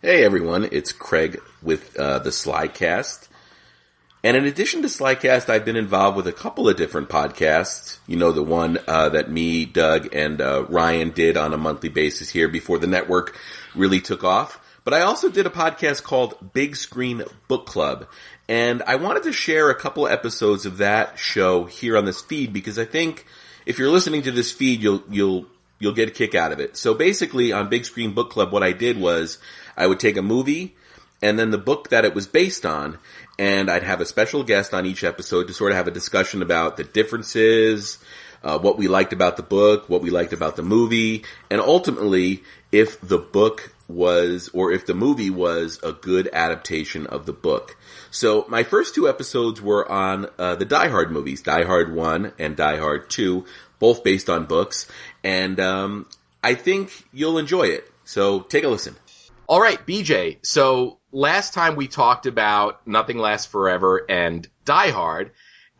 Hey everyone, it's Craig with the Slycast. And in addition to Slycast, I've been involved with a couple of different podcasts. You know, the one that me, Doug, and Ryan did on a monthly basis here before the network really took off. But I also did a podcast called Big Screen Book Club. And I wanted to share a couple episodes of that show here on this feed because I think if you're listening to this feed, you'll get a kick out of it. So basically, on Big Screen Book Club, what I did was I would take a movie and then the book that it was based on, and I'd have a special guest on each episode to sort of have a discussion about the differences, what we liked about the book, what we liked about the movie, and ultimately if the book was, or if the movie was a good adaptation of the book. So my first two episodes were on the Die Hard movies, Die Hard 1 and Die Hard 2, both based on books, and I think you'll enjoy it. So take a listen. All right, BJ, so last time we talked about Nothing Lasts Forever and Die Hard,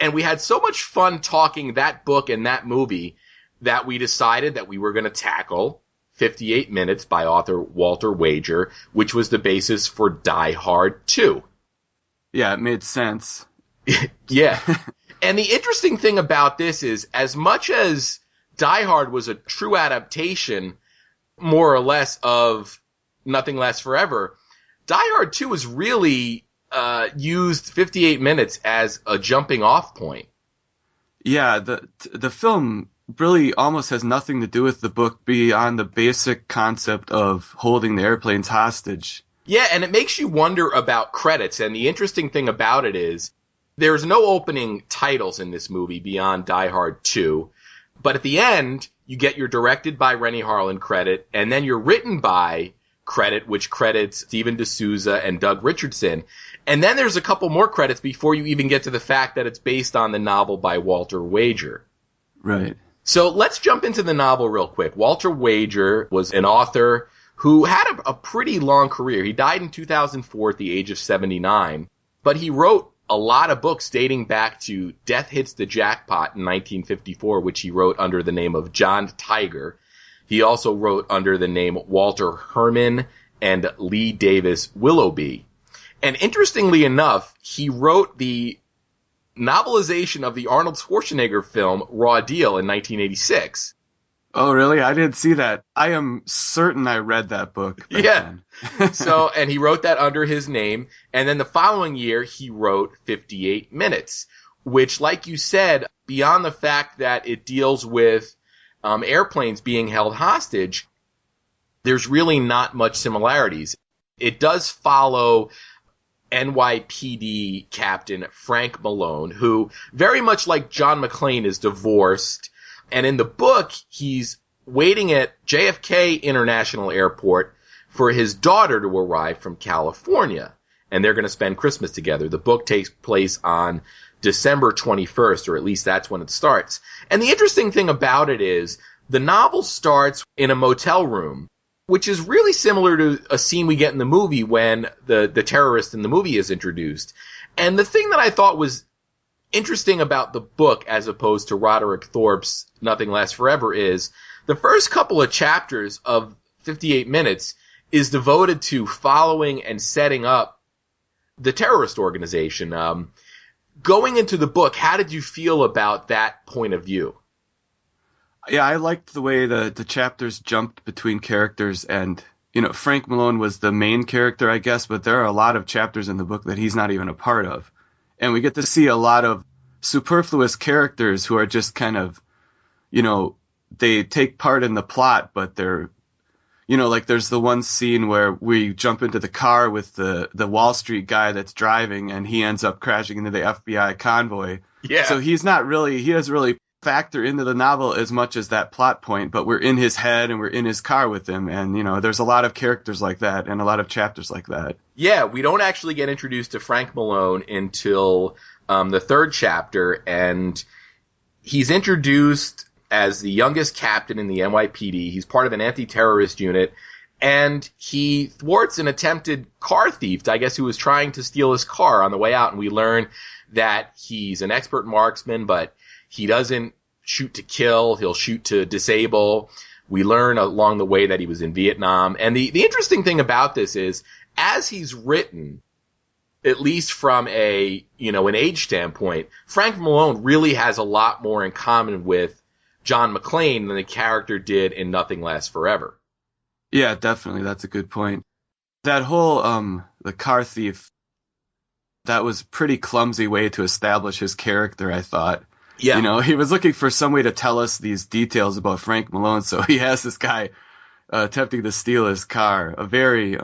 and we had so much fun talking that book and that movie that we decided that we were going to tackle 58 Minutes by author Walter Wager, which was the basis for Die Hard 2. Yeah, it made sense. Yeah. And the interesting thing about this is, as much as Die Hard was a true adaptation, more or less, of Nothing Lasts Forever, Die Hard 2 was really used 58 Minutes as a jumping off point. Yeah, the film really almost has nothing to do with the book beyond the basic concept of holding the airplanes hostage. Yeah, and it makes you wonder about credits, and the interesting thing about it is there's no opening titles in this movie beyond Die Hard 2, but at the end, you get your directed by Rennie Harlan credit, and then your written by credit, which credits Stephen D'Souza and Doug Richardson. And then there's a couple more credits before you even get to the fact that it's based on the novel by Walter Wager. Right. So let's jump into the novel real quick. Walter Wager was an author who had a pretty long career. He died in 2004 at the age of 79, but he wrote a lot of books dating back to Death Hits the Jackpot in 1954, which he wrote under the name of John Tiger. He also wrote under the name Walter Herman and Lee Davis Willoughby. And interestingly enough, he wrote the novelization of the Arnold Schwarzenegger film Raw Deal in 1986. Oh, really? I didn't see that. I am certain I read that book. Yeah. So, and he wrote that under his name. And then the following year, he wrote 58 Minutes, which, like you said, beyond the fact that it deals with airplanes being held hostage, there's really not much similarities. It does follow NYPD Captain Frank Malone, who, very much like John McClane, is divorced. And in the book, he's waiting at JFK International Airport for his daughter to arrive from California. And they're going to spend Christmas together. The book takes place on December 21st, or at least that's when it starts. And the interesting thing about it is the novel starts in a motel room, which is really similar to a scene we get in the movie when the terrorist in the movie is introduced. And the thing that I thought was interesting about the book as opposed to Roderick Thorpe's Nothing Lasts Forever is the first couple of chapters of 58 Minutes is devoted to following and setting up the terrorist organization. Going into the book, how did you feel about that point of view? Yeah, I liked the way the chapters jumped between characters, and, you know, Frank Malone was the main character, I guess, but there are a lot of chapters in the book that he's not even a part of. And we get to see a lot of superfluous characters who are just kind of, you know, they take part in the plot, but they're, you know, like there's the one scene where we jump into the car with the Wall Street guy that's driving, and he ends up crashing into the FBI convoy. Yeah. So he doesn't really factor into the novel as much as that plot point, but we're in his head and we're in his car with him. And, you know, there's a lot of characters like that and a lot of chapters like that. Yeah, we don't actually get introduced to Frank Malone until the third chapter, and he's introduced as the youngest captain in the NYPD. He's part of an anti-terrorist unit, and he thwarts an attempted car thief, I guess, who was trying to steal his car on the way out. And we learn that he's an expert marksman, but he doesn't shoot to kill. He'll shoot to disable. We learn along the way that he was in Vietnam. And the interesting thing about this is, as he's written, at least from an age standpoint, Frank Malone really has a lot more in common with John McClane than the character did in Nothing Lasts Forever. Yeah, definitely. That's a good point. That whole, the car thief, that was a pretty clumsy way to establish his character, I thought. Yeah. He was looking for some way to tell us these details about Frank Malone, so he has this guy attempting to steal his car. A very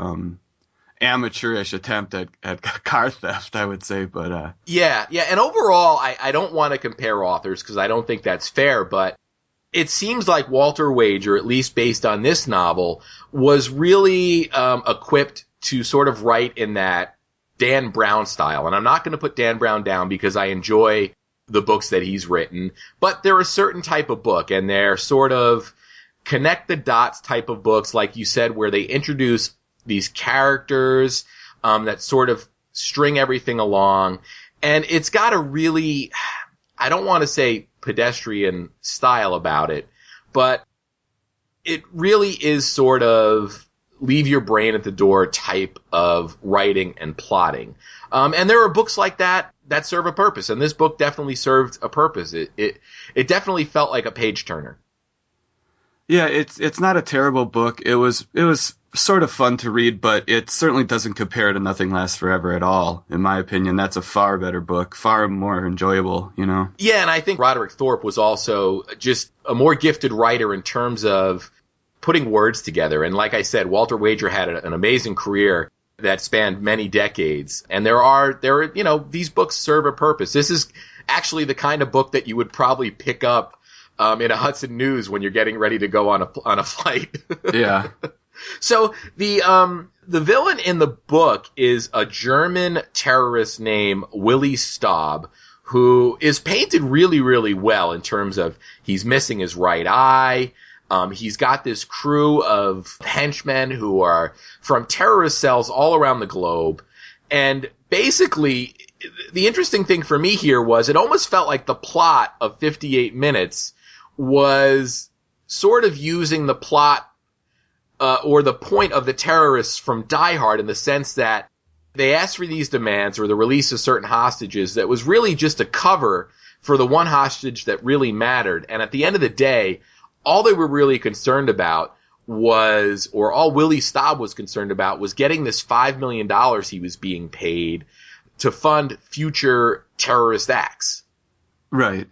amateurish attempt at car theft, I would say. But Yeah. And overall, I don't want to compare authors because I don't think that's fair, but it seems like Walter Wager, at least based on this novel, was really equipped to sort of write in that Dan Brown style. And I'm not going to put Dan Brown down because I enjoy the books that he's written, but they're a certain type of book, and they're sort of connect the dots type of books, like you said, where they introduce these characters that sort of string everything along. And it's got a really, I don't want to say pedestrian style about it, but it really is sort of leave your brain at the door type of writing and plotting. And there are books like that serve a purpose, and this book definitely served a purpose. It definitely felt like a page turner. Yeah, it's not a terrible book. It was sort of fun to read, but it certainly doesn't compare to Nothing Lasts Forever at all. In my opinion, that's a far better book, far more enjoyable, Yeah, and I think Roderick Thorpe was also just a more gifted writer in terms of putting words together. And like I said, Walter Wager had an amazing career that spanned many decades. And there are these books serve a purpose. This is actually the kind of book that you would probably pick up in a Hudson News when you're getting ready to go on a flight. Yeah. So the villain in the book is a German terrorist named Willie Staub, who is painted really, really well in terms of he's missing his right eye. He's got this crew of henchmen who are from terrorist cells all around the globe. And basically, the interesting thing for me here was it almost felt like the plot of 58 Minutes was sort of using the plot or the point of the terrorists from Die Hard, in the sense that they asked for these demands or the release of certain hostages that was really just a cover for the one hostage that really mattered. And at the end of the day, all they were really concerned about was, or all Willie Staub was concerned about, was getting this $5 million he was being paid to fund future terrorist acts. Right.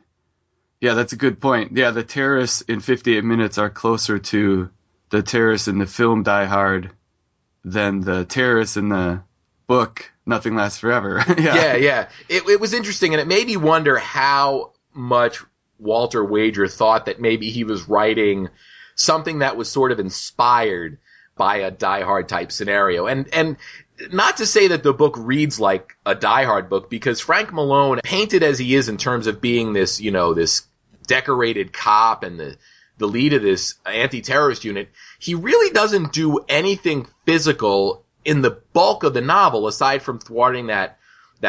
Yeah, that's a good point. Yeah, the terrorists in 58 Minutes are closer to the terrorists in the film Die Hard than the terrorists in the book Nothing Lasts Forever. Yeah. It was interesting, and it made me wonder how much Walter Wager thought that maybe he was writing something that was sort of inspired by a Die Hard type scenario. And not to say that the book reads like a Die Hard book, because Frank Malone, painted as he is in terms of being this, this decorated cop and the lead of this anti-terrorist unit, he really doesn't do anything physical in the bulk of the novel, aside from thwarting that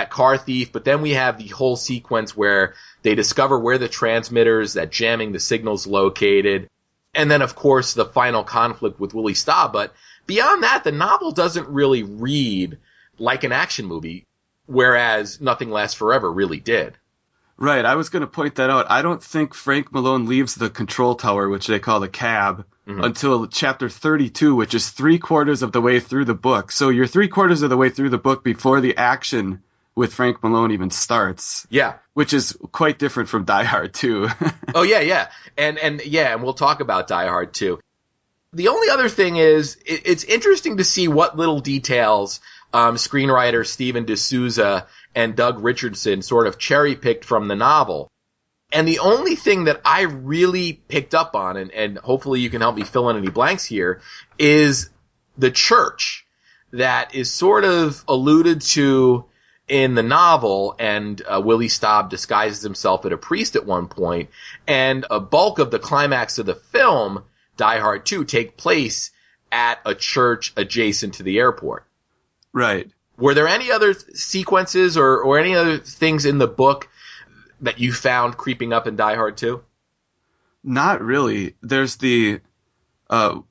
car thief. But then we have the whole sequence where they discover where the transmitters that jamming the signal's located. And then, of course, the final conflict with Willie Staub. But beyond that, the novel doesn't really read like an action movie, whereas Nothing Lasts Forever really did. Right, I was going to point that out. I don't think Frank Malone leaves the control tower, which they call the cab, until chapter 32, which is 3/4 of the way through the book. So you're 3/4 of the way through the book before the action with Frank Malone even starts. Yeah. Which is quite different from Die Hard 2. Oh, yeah. And we'll talk about Die Hard 2. The only other thing is, it's interesting to see what little details screenwriters Steven D'Souza and Doug Richardson sort of cherry-picked from the novel. And the only thing that I really picked up on, and hopefully you can help me fill in any blanks here, is the church that is sort of alluded to in the novel, and Willie Staub disguises himself as a priest at one point, and a bulk of the climax of the film, Die Hard 2, take place at a church adjacent to the airport. Right. Were there any other sequences or any other things in the book that you found creeping up in Die Hard 2? Not really. There's the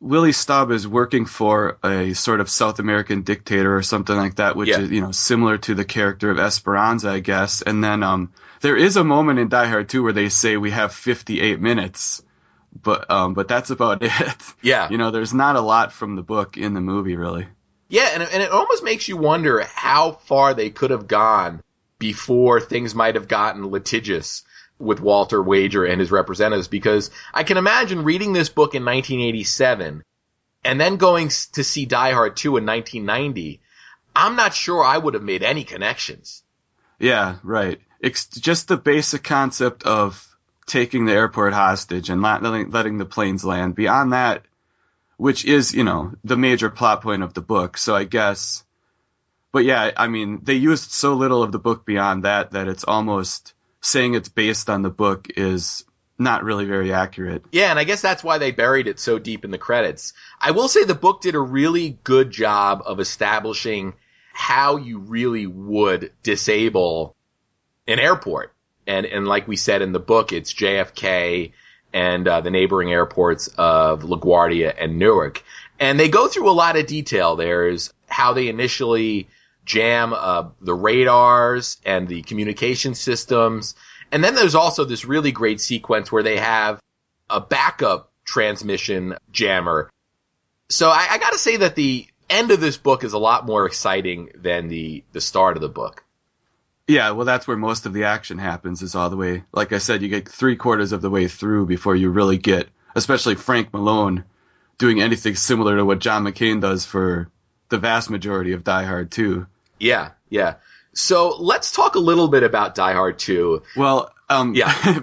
Willie Stubb is working for a sort of South American dictator or something like that, which is, similar to the character of Esperanza, I guess. And then there is a moment in Die Hard 2 where they say we have 58 minutes, but that's about it. Yeah. There's not a lot from the book in the movie, really. Yeah, and it almost makes you wonder how far they could have gone before things might have gotten litigious with Walter Wager and his representatives, because I can imagine reading this book in 1987 and then going to see Die Hard 2 in 1990. I'm not sure I would have made any connections. Yeah, right. It's just the basic concept of taking the airport hostage and not letting the planes land. Beyond that, which is, the major plot point of the book. So I guess, but yeah, I mean, they used so little of the book beyond that it's almost saying it's based on the book is not really very accurate. Yeah, and I guess that's why they buried it so deep in the credits. I will say the book did a really good job of establishing how you really would disable an airport. And like we said in the book, it's JFK and the neighboring airports of LaGuardia and Newark. And they go through a lot of detail. There's how they initially jam the radars and the communication systems. And then there's also this really great sequence where they have a backup transmission jammer. So I got to say that the end of this book is a lot more exciting than the start of the book. Yeah, well, that's where most of the action happens, is all the way. Like I said, you get 3/4 of the way through before you really get, especially Frank Malone, doing anything similar to what John McCain does for the vast majority of Die Hard 2. Yeah. So let's talk a little bit about Die Hard 2. Well,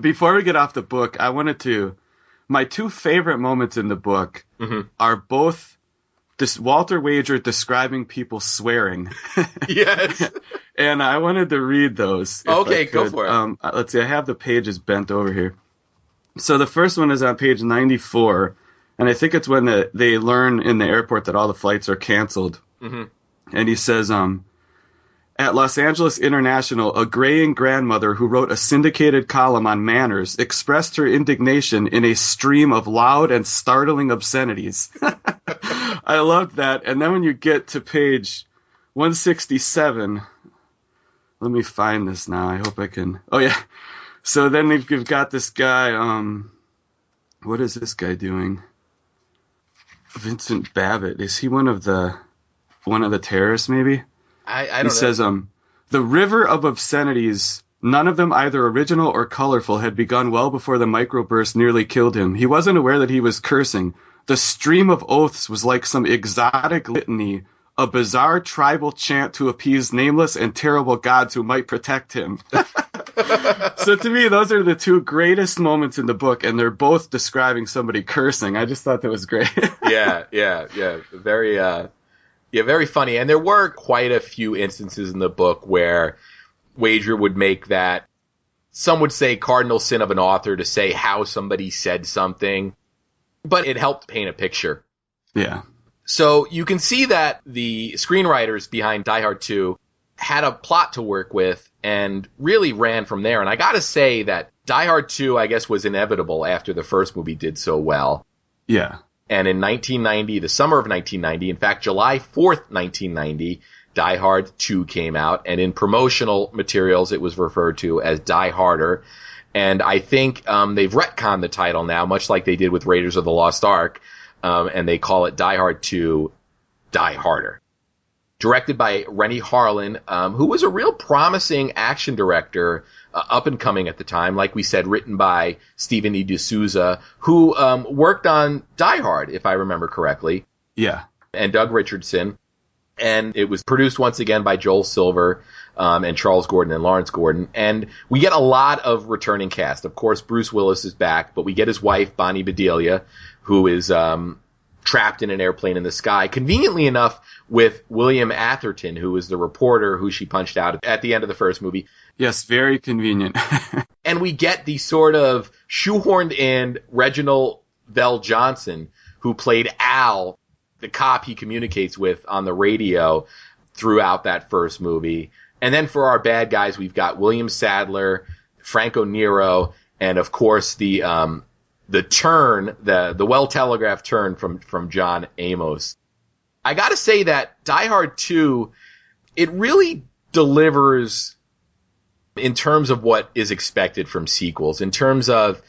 before we get off the book, I wanted to, my two favorite moments in the book are both this Walter Wager describing people swearing. Yes. And I wanted to read those. Okay, go for it. Let's see, I have the pages bent over here. So the first one is on page 94, and I think it's when they learn in the airport that all the flights are canceled. Mm-hmm. And he says, at Los Angeles International, a graying grandmother who wrote a syndicated column on manners expressed her indignation in a stream of loud and startling obscenities. I loved that. And then when you get to page 167, let me find this now. I hope I can. Oh, yeah. So then you've got this guy. What is this guy doing? Vincent Babbitt. Is he one of the terrorists, maybe? I don't know. He says, the river of obscenities, none of them either original or colorful, had begun well before the microburst nearly killed him. He wasn't aware that he was cursing. The stream of oaths was like some exotic litany, a bizarre tribal chant to appease nameless and terrible gods who might protect him. So to me, those are the two greatest moments in the book, and they're both describing somebody cursing. I just thought that was great. Yeah. Very funny. And there were quite a few instances in the book where Wager would make that, some would say, cardinal sin of an author to say how somebody said something, but it helped paint a picture. Yeah. So you can see that the screenwriters behind Die Hard 2 had a plot to work with and really ran from there. And I got to say that Die Hard 2, I guess, was inevitable after the first movie did so well. Yeah. And in 1990, the summer of 1990, in fact, July 4th, 1990, Die Hard 2 came out. And in promotional materials, it was referred to as Die Harder. And I think they've retconned the title now, much like they did with Raiders of the Lost Ark. And they call it Die Hard 2, Die Harder. Directed by Rennie Harlin, who was a real promising action director, up and coming at the time. Like we said, written by Stephen E. D'Souza, who worked on Die Hard, if I remember correctly. Yeah. And Doug Richardson. And it was produced once again by Joel Silver and Charles Gordon and Lawrence Gordon. And we get a lot of returning cast. Of course, Bruce Willis is back, but we get his wife, Bonnie Bedelia, who is trapped in an airplane in the sky, conveniently enough with William Atherton, who was the reporter who she punched out at the end of the first movie. Yes, very convenient. And we get the sort of shoehorned in Reginald Bell Johnson, who played Al, the cop he communicates with on the radio throughout that first movie. And then for our bad guys, we've got William Sadler, Franco Nero, and of course the the turn, the well-telegraphed turn from John Amos. I gotta say that Die Hard 2, it really delivers in terms of what is expected from sequels, in terms of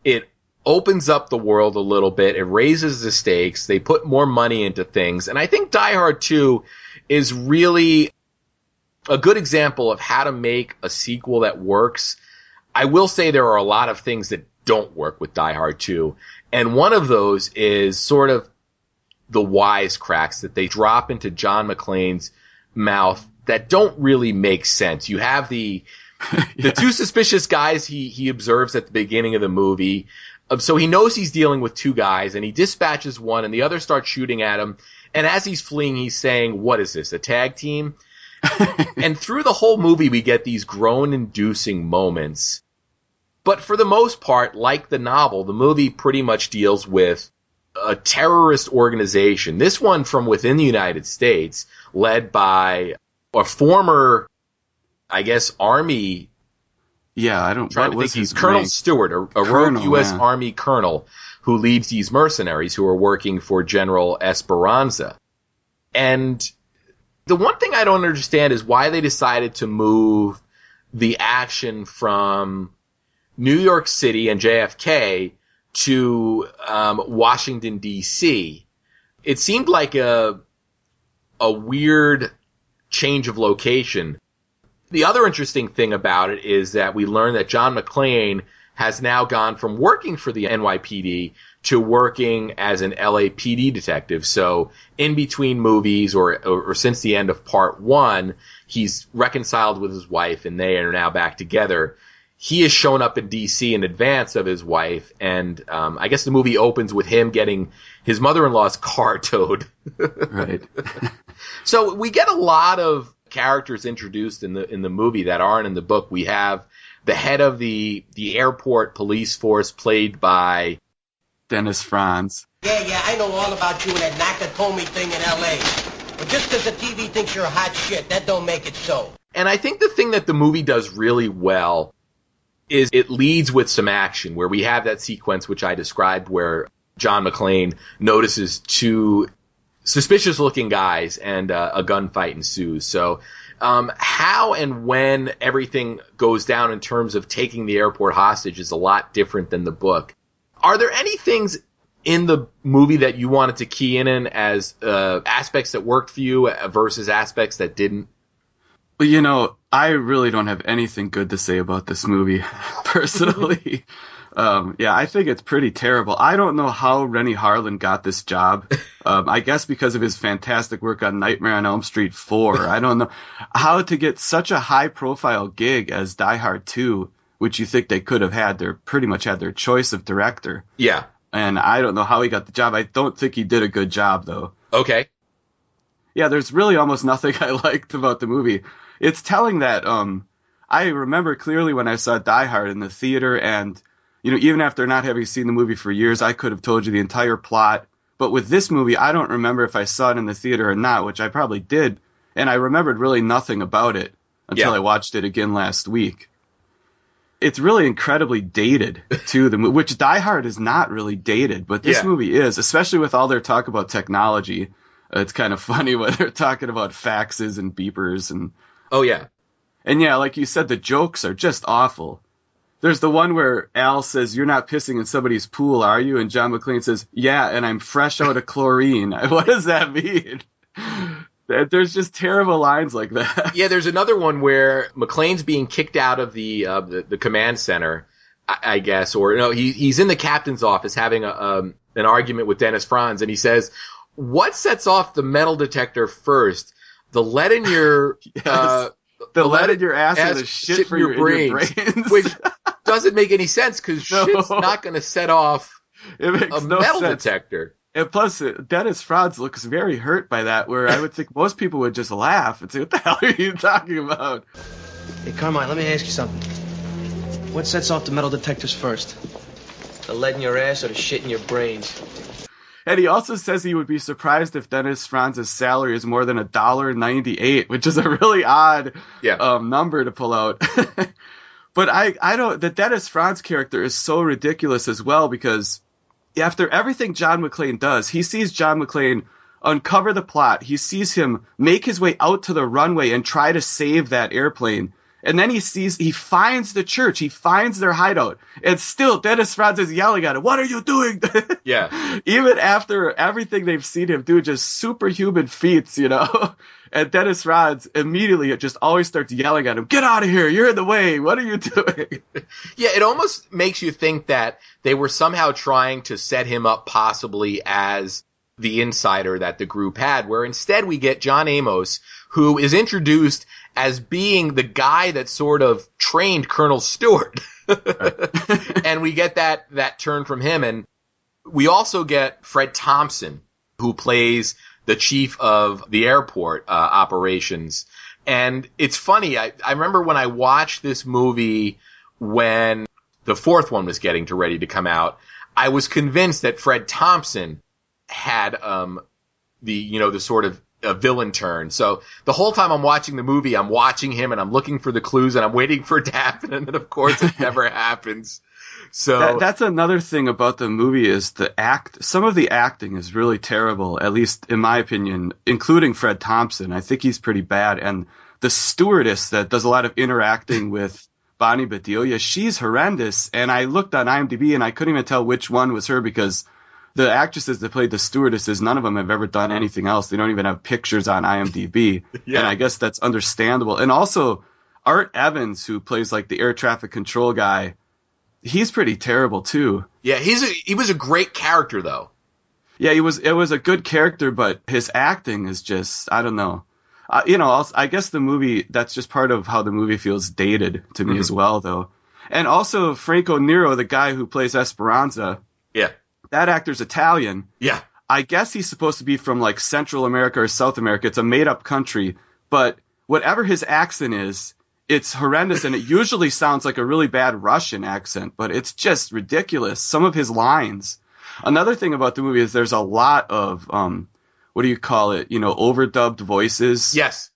it opens up the world a little bit, it raises the stakes, they put more money into things, and I think Die Hard 2 is really a good example of how to make a sequel that works. I will say there are a lot of things that don't work with Die Hard 2, and one of those is sort of the wisecracks that they drop into John McClane's mouth that don't really make sense. You have the two suspicious guys he observes at the beginning of the movie. So he knows he's dealing with two guys, and he dispatches one, and the other starts shooting at him. And as he's fleeing, he's saying, "What is this, a tag team?" And through the whole movie, we get these groan-inducing moments. But for the most part, like the novel, the movie pretty much deals with a terrorist organization. This one from within the United States, led by a former, I guess, Army. Yeah, I don't. Trying to think, he's Colonel Stewart, a rogue U.S. Army colonel who leads these mercenaries who are working for General Esperanza. And the one thing I don't understand is why they decided to move the action from New York City and JFK to Washington, D.C. It seemed like a weird change of location. The other interesting thing about it is that we learn that John McClane has now gone from working for the NYPD to working as an LAPD detective. So in between movies or since the end of part one, he's reconciled with his wife and they are now back together. He has shown up in D.C. in advance of his wife, and I guess the movie opens with him getting his mother-in-law's car towed. Right. So we get a lot of characters introduced in the movie that aren't in the book. We have the head of the airport police force, played by Dennis Franz. Yeah, I know all about you and that Nakatomi thing in L.A. But just because the TV thinks you're a hot shit, that don't make it so. And I think the thing that the movie does really well is it leads with some action, where we have that sequence which I described where John McClane notices two suspicious-looking guys and a gunfight ensues. So how and when everything goes down in terms of taking the airport hostage is a lot different than the book. Are there any things in the movie that you wanted to key in as aspects that worked for you versus aspects that didn't? Well, you know, I really don't have anything good to say about this movie, personally. Yeah, I think it's pretty terrible. I don't know how Rennie Harlan got this job. I guess because of his fantastic work on Nightmare on Elm Street 4. I don't know how to get such a high-profile gig as Die Hard 2, which you think they could have had. They pretty much had their choice of director. Yeah. And I don't know how he got the job. I don't think he did a good job, though. Okay. Yeah, there's really almost nothing I liked about the movie. It's telling that I remember clearly when I saw Die Hard in the theater, and you know, even after not having seen the movie for years, I could have told you the entire plot. But with this movie, I don't remember if I saw it in the theater or not, which I probably did, and I remembered really nothing about it until I watched it again last week. It's really incredibly dated, too, which Die Hard is not really dated, but this movie is, especially with all their talk about technology. It's kind of funny when they're talking about faxes and beepers and... Oh, yeah. And yeah, like you said, the jokes are just awful. There's the one where Al says, "You're not pissing in somebody's pool, are you?" And John McClane says, "Yeah, and I'm fresh out of chlorine." What does that mean? There's just terrible lines like that. Yeah, there's another one where McClane's being kicked out of the command center, I guess, or no, he's in the captain's office having an argument with Dennis Franz, and he says, "What sets off the metal detector first? The lead in your the lead in your ass or the shit for your brains?" Which doesn't make any sense, because shit's not going to set off a metal detector. And plus, Dennis Franz looks very hurt by that, where I would think most people would just laugh and say, "What the hell are you talking about?" Hey, Carmine, let me ask you something. What sets off the metal detectors first? The lead in your ass or the shit in your brains? And he also says he would be surprised if Dennis Franz's salary is more than $1.98, which is a really odd number to pull out. But I don't, the Dennis Franz character is so ridiculous as well, because after everything John McClane does, he sees John McClane uncover the plot. He sees him make his way out to the runway and try to save that airplane. And then he finds the church, he finds their hideout, and still Dennis Franz is yelling at him, "What are you doing?" Yeah. Even after everything they've seen him do, just superhuman feats, And Dennis Franz immediately just always starts yelling at him, "Get out of here, you're in the way, what are you doing?" Yeah, it almost makes you think that they were somehow trying to set him up possibly as the insider that the group had, where instead we get John Amos, who is introduced as being the guy that sort of trained Colonel Stewart. And we get that turn from him. And we also get Fred Thompson, who plays the chief of the airport operations. And it's funny, I remember when I watched this movie when the fourth one was getting ready to come out, I was convinced that Fred Thompson had the sort of a villain turn. So the whole time I'm watching the movie, I'm watching him and I'm looking for the clues and I'm waiting for it to happen, and then of course it never happens. So that's another thing about the movie is some of the acting is really terrible, at least in my opinion, including Fred Thompson. I think he's pretty bad. And the stewardess that does a lot of interacting with Bonnie Bedelia, she's horrendous. And I looked on IMDb and I couldn't even tell which one was her, because the actresses that played the stewardesses, none of them have ever done anything else. They don't even have pictures on IMDb. Yeah. And I guess that's understandable. And also Art Evans, who plays like the air traffic control guy, he's pretty terrible too. Yeah, he was a great character though. Yeah, it was a good character, but his acting is just, I don't know. I guess the movie, that's just part of how the movie feels dated to me as well though. And also Franco Nero, the guy who plays Esperanza. Yeah. That actor's Italian. Yeah. I guess he's supposed to be from like Central America or South America. It's a made up country, but whatever his accent is, it's horrendous, and it usually sounds like a really bad Russian accent, but it's just ridiculous. Some of his lines. Another thing about the movie is there's a lot of, what do you call it? Overdubbed voices. Yes.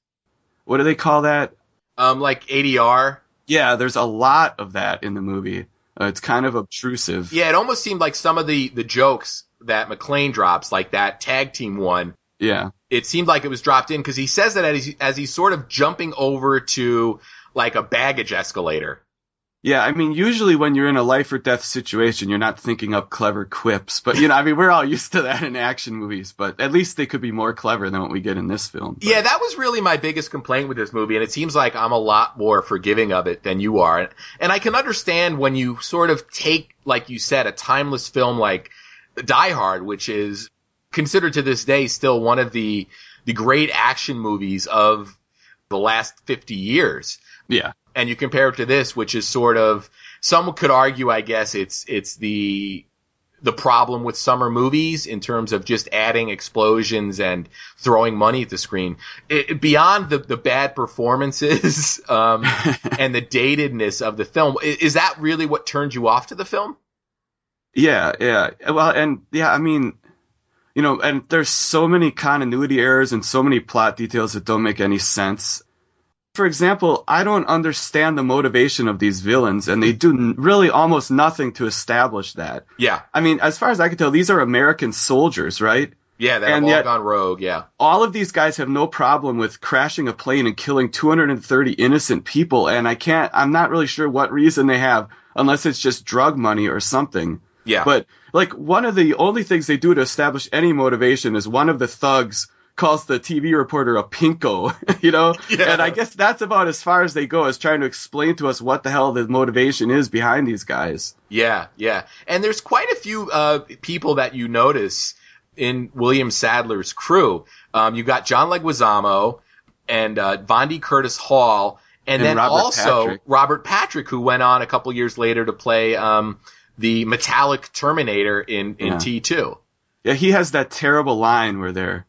What do they call that? Like ADR. Yeah, there's a lot of that in the movie. It's kind of obtrusive. Yeah, it almost seemed like some of the jokes that McClane drops, like that tag team one. Yeah. It seemed like it was dropped in because he says that as he's sort of jumping over to like a baggage escalator. Yeah, I mean, usually when you're in a life or death situation, you're not thinking up clever quips. But, we're all used to that in action movies. But at least they could be more clever than what we get in this film. But. Yeah, that was really my biggest complaint with this movie. And it seems like I'm a lot more forgiving of it than you are. And I can understand when you sort of take, like you said, a timeless film like Die Hard, which is considered to this day still one of the great action movies of the last 50 years. Yeah. And you compare it to this, which is sort of, some could argue, I guess, it's the problem with summer movies in terms of just adding explosions and throwing money at the screen. Beyond the bad performances and the datedness of the film, is that really what turned you off to the film? Yeah. Well, and yeah, I mean, and there's so many continuity errors and so many plot details that don't make any sense. For example, I don't understand the motivation of these villains, and they do really almost nothing to establish that. Yeah. I mean, as far as I can tell, these are American soldiers, right? Yeah, they have all gone rogue, yeah. All of these guys have no problem with crashing a plane and killing 230 innocent people, and I'm not really sure what reason they have, unless it's just drug money or something. Yeah. But, like, one of the only things they do to establish any motivation is one of the thugs calls the TV reporter a pinko, Yeah. And I guess that's about as far as they go, is trying to explain to us what the hell the motivation is behind these guys. Yeah. And there's quite a few people that you notice in William Sadler's crew. You got John Leguizamo and Vondi Curtis Hall, and then Robert Patrick, who went on a couple years later to play the metallic Terminator in T2. Yeah, he has that terrible line where they're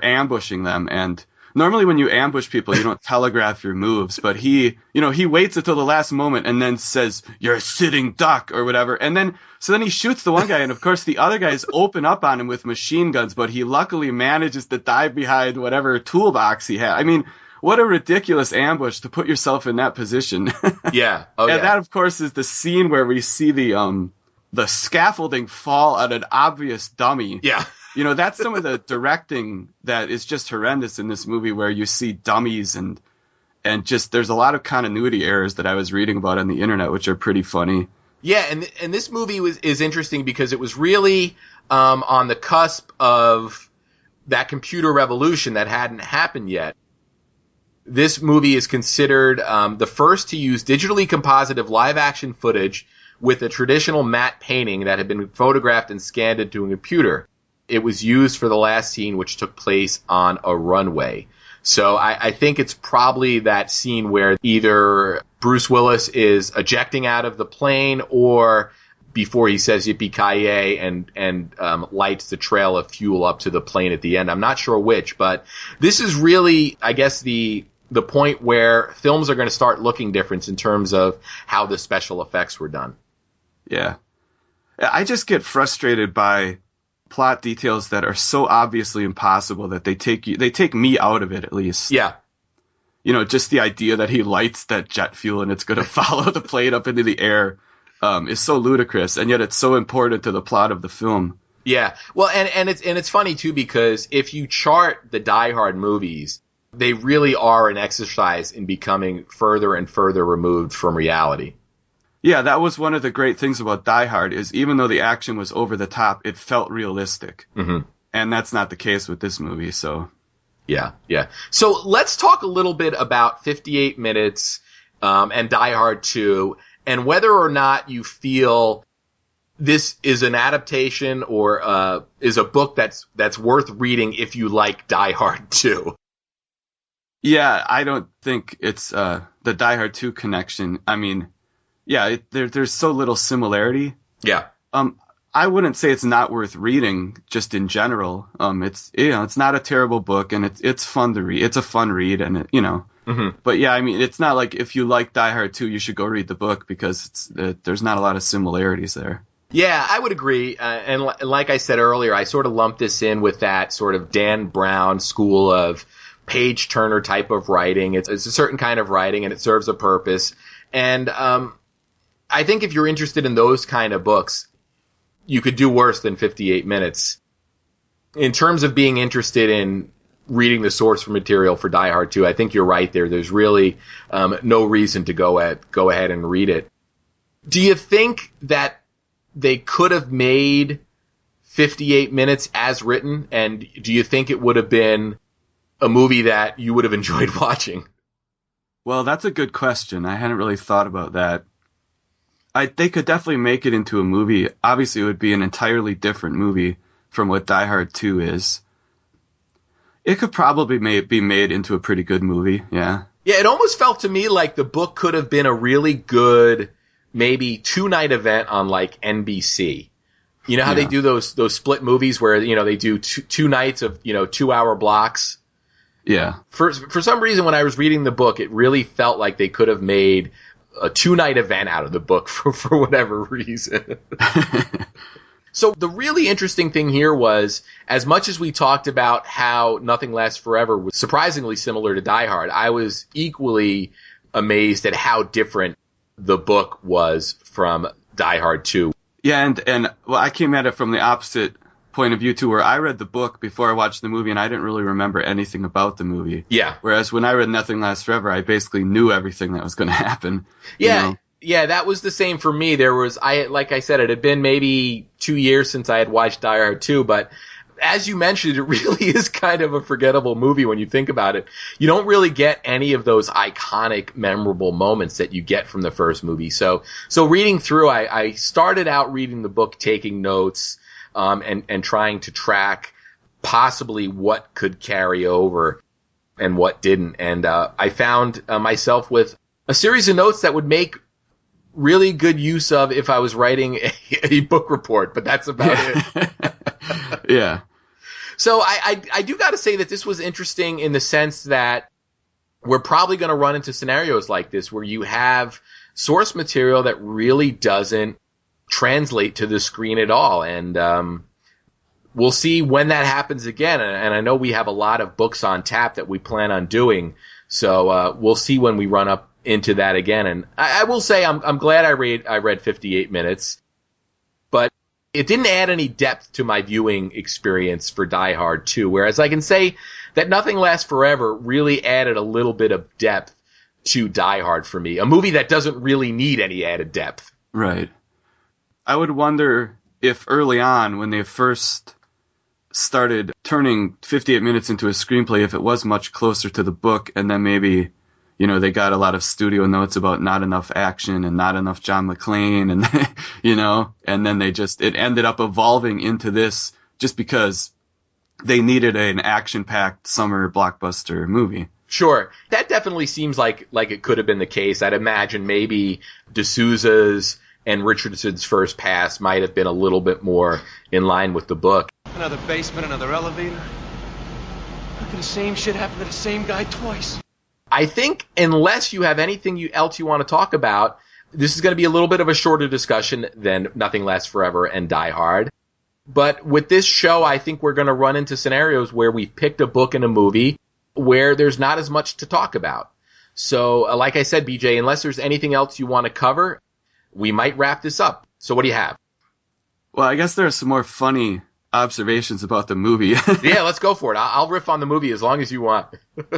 ambushing them, and normally when you ambush people, you don't telegraph your moves, but he waits until the last moment and then says, "You're a sitting duck," or whatever, and then he shoots the one guy, and of course the other guys open up on him with machine guns, but he luckily manages to dive behind whatever toolbox he had. I mean, what a ridiculous ambush to put yourself in that position. Yeah. Oh, and yeah. that, of course, is the scene where we see the scaffolding fall on an obvious dummy. Yeah. That's some of the directing that is just horrendous in this movie, where you see dummies and just there's a lot of continuity errors that I was reading about on the internet, which are pretty funny. Yeah, and this movie is interesting because it was really on the cusp of that computer revolution that hadn't happened yet. This movie is considered the first to use digitally compositive live-action footage with a traditional matte painting that had been photographed and scanned into a computer. It was used for the last scene, which took place on a runway. So I think it's probably that scene where either Bruce Willis is ejecting out of the plane or before he says yippee-ki-yay and lights the trail of fuel up to the plane at the end. I'm not sure which, but this is really, I guess, the point where films are going to start looking different in terms of how the special effects were done. Yeah. I just get frustrated by plot details that are so obviously impossible that they take me out of it, at least. Yeah. Just the idea that he lights that jet fuel and it's going to follow the plane up into the air is so ludicrous, and yet it's so important to the plot of the film. Yeah. Well, and it's funny too, because if you chart the Die Hard movies, they really are an exercise in becoming further and further removed from reality. Yeah, that was one of the great things about Die Hard, is even though the action was over the top, it felt realistic. Mm-hmm. And that's not the case with this movie, so. Yeah. So let's talk a little bit about 58 Minutes and Die Hard 2, and whether or not you feel this is an adaptation or is a book that's worth reading if you like Die Hard 2. Yeah, I don't think it's the Die Hard 2 connection. I mean, yeah, there's so little similarity. Yeah. I wouldn't say it's not worth reading, just in general. It's not a terrible book, and it's fun to read. It's a fun read, and Mm-hmm. But yeah, I mean, it's not like if you like Die Hard 2, you should go read the book, because there's not a lot of similarities there. Yeah, I would agree. And like I said earlier, I sort of lumped this in with that sort of Dan Brown school of page turner type of writing. It's a certain kind of writing, and it serves a purpose. And I think if you're interested in those kind of books, you could do worse than 58 Minutes. In terms of being interested in reading the source material for Die Hard 2, I think you're right there. There's really no reason to go ahead and read it. Do you think that they could have made 58 Minutes as written? And do you think it would have been a movie that you would have enjoyed watching? Well, that's a good question. I hadn't really thought about that. They could definitely make it into a movie. Obviously, it would be an entirely different movie from what Die Hard 2 is. It could probably be made into a pretty good movie, yeah. Yeah, it almost felt to me like the book could have been a really good, maybe 2-night event on like NBC. You know how they do those split movies where, they do two nights of, 2-hour blocks? Yeah. For some reason, when I was reading the book, it really felt like they could have made a 2-night event out of the book for whatever reason. So the really interesting thing here was, as much as we talked about how Nothing Lasts Forever was surprisingly similar to Die Hard, I was equally amazed at how different the book was from Die Hard 2. Yeah, and well, I came at it from the opposite point of view too, where I read the book before I watched the movie, and I didn't really remember anything about the movie. Yeah. Whereas when I read Nothing Lasts Forever, I basically knew everything that was going to happen. Yeah. Yeah, that was the same for me. Like I said, it had been maybe 2 years since I had watched Die Hard 2, but as you mentioned, it really is kind of a forgettable movie when you think about it. You don't really get any of those iconic, memorable moments that you get from the first movie. So reading through, I started out reading the book, taking notes, and trying to track possibly what could carry over and what didn't. And I found myself with a series of notes that would make really good use of if I was writing a book report, but that's about it. Yeah. So I do got to say that this was interesting in the sense that we're probably going to run into scenarios like this where you have source material that really doesn't translate to the screen at all. And we'll see when that happens again. And I know we have a lot of books on tap that we plan on doing. So we'll see when we run up into that again. And I will say I'm glad I read 58 minutes, but it didn't add any depth to my viewing experience for Die Hard 2. Whereas I can say that Nothing Lasts Forever really added a little bit of depth to Die Hard for me. A movie that doesn't really need any added depth. Right. I would wonder if early on, when they first started turning 58 minutes into a screenplay, if it was much closer to the book, and then maybe, you know, they got a lot of studio notes about not enough action and not enough John McClane, and, you know, and then it ended up evolving into this just because they needed an action-packed summer blockbuster movie. Sure. That definitely seems like it could have been the case. I'd imagine maybe D'Souza's and Richardson's first pass might have been a little bit more in line with the book. Another basement, another elevator. How could the same shit happen to the same guy twice? I think unless you have anything else you want to talk about, this is going to be a little bit of a shorter discussion than Nothing Lasts Forever and Die Hard. But with this show, I think we're going to run into scenarios where we've picked a book and a movie where there's not as much to talk about. So, like I said, BJ, unless there's anything else you want to cover, we might wrap this up. So what do you have? Well, I guess there are some more funny observations about the movie. Yeah, let's go for it. I'll riff on the movie as long as you want.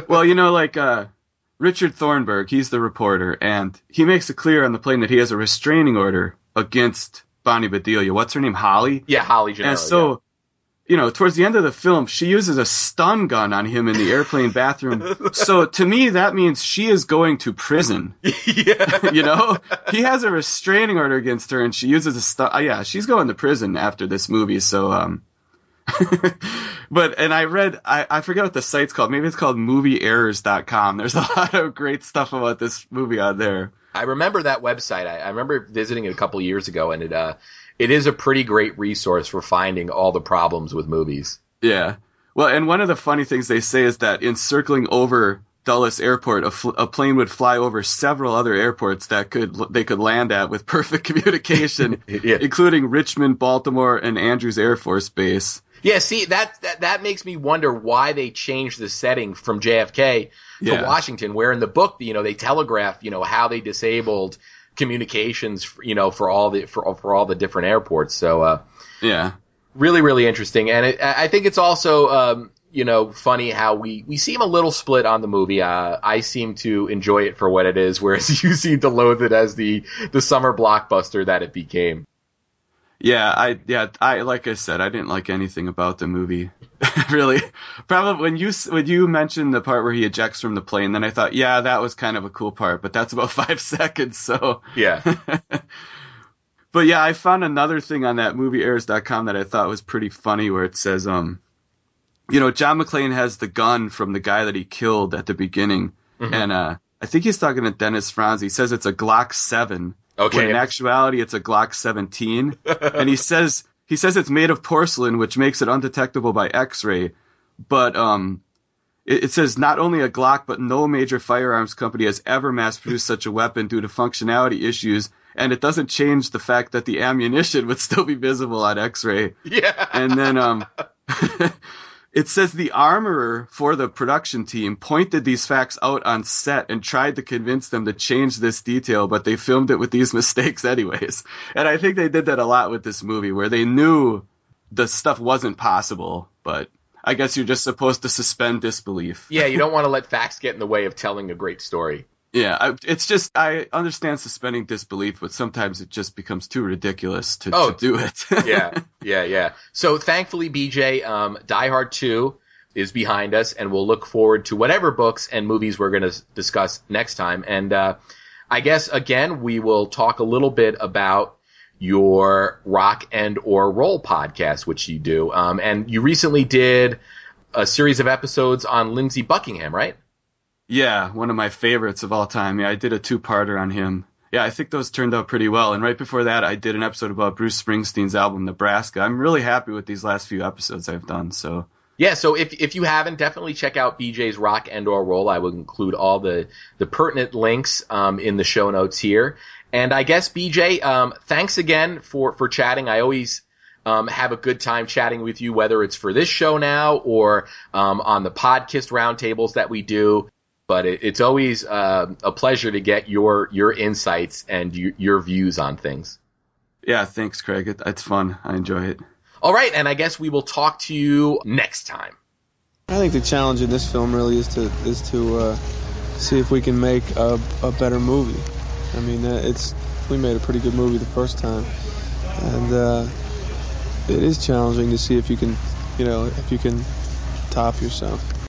Well, you know, like Richard Thornburg, he's the reporter, and he makes it clear on the plane that he has a restraining order against Bonnie Bedelia. What's her name? Holly? Yeah, Holly Gennaro. And so, you know, towards the end of the film, she uses a stun gun on him in the airplane bathroom. So to me, that means she is going to prison. Yeah. You know, he has a restraining order against her, and she uses a stun. Yeah, she's going to prison after this movie. So, and I read, I forget what the site's called. Maybe it's called movieerrors.com. There's a lot of great stuff about this movie on there. I remember that website. I remember visiting it a couple years ago, and it is a pretty great resource for finding all the problems with movies. Yeah. Well, and one of the funny things they say is that in circling over Dulles Airport, a plane would fly over several other airports that they could land at with perfect communication, Yeah. including Richmond, Baltimore, and Andrews Air Force Base. Yeah, see, that makes me wonder why they changed the setting from JFK to Washington, where in the book, you know, they telegraph, you know, how they disabled communications, you know, for all the different airports. So, yeah, really, really interesting. And I think it's also, you know, funny how we seem a little split on the movie. I seem to enjoy it for what it is, whereas you seem to loathe it as the summer blockbuster that it became. Yeah, I like I said, I didn't like anything about the movie. Really. Probably when you mentioned the part where he ejects from the plane, then I thought, yeah, that was kind of a cool part, but that's about 5 seconds, so. Yeah. But yeah, I found another thing on that movieerrors.com that I thought was pretty funny, where it says, you know, John McClane has the gun from the guy that he killed at the beginning. Mm-hmm. And I think he's talking to Dennis Franz. He says it's a Glock 7. Okay. When in actuality, it's a Glock 17. And he says it's made of porcelain, which makes it undetectable by X-ray. But it says not only a Glock, but no major firearms company has ever mass-produced such a weapon due to functionality issues. And it doesn't change the fact that the ammunition would still be visible on X-ray. Yeah. And then it says the armorer for the production team pointed these facts out on set and tried to convince them to change this detail, but they filmed it with these mistakes anyways. And I think they did that a lot with this movie, where they knew the stuff wasn't possible, but I guess you're just supposed to suspend disbelief. Yeah, you don't want to let facts get in the way of telling a great story. Yeah, it's just, I understand suspending disbelief, but sometimes it just becomes too ridiculous to do it. Yeah. So thankfully, BJ, Die Hard 2 is behind us, and we'll look forward to whatever books and movies we're going to discuss next time. And I guess, again, we will talk a little bit about your Rock and or Roll podcast, which you do. And you recently did a series of episodes on Lindsey Buckingham, right? Yeah, one of my favorites of all time. Yeah, I did a 2-parter on him. Yeah, I think those turned out pretty well. And right before that, I did an episode about Bruce Springsteen's album, Nebraska. I'm really happy with these last few episodes I've done. So yeah, so if you haven't, definitely check out BJ's Rock and or Roll. I will include all the pertinent links in the show notes here. And I guess, BJ, thanks again for chatting. I always have a good time chatting with you, whether it's for this show now or on the podcast roundtables that we do. But it's always a pleasure to get your insights and your views on things. Yeah, thanks, Craig. It's fun. I enjoy it. All right, and I guess we will talk to you next time. I think the challenge in this film really is to see if we can make a better movie. I mean, we made a pretty good movie the first time, and it is challenging to see if you can top yourself.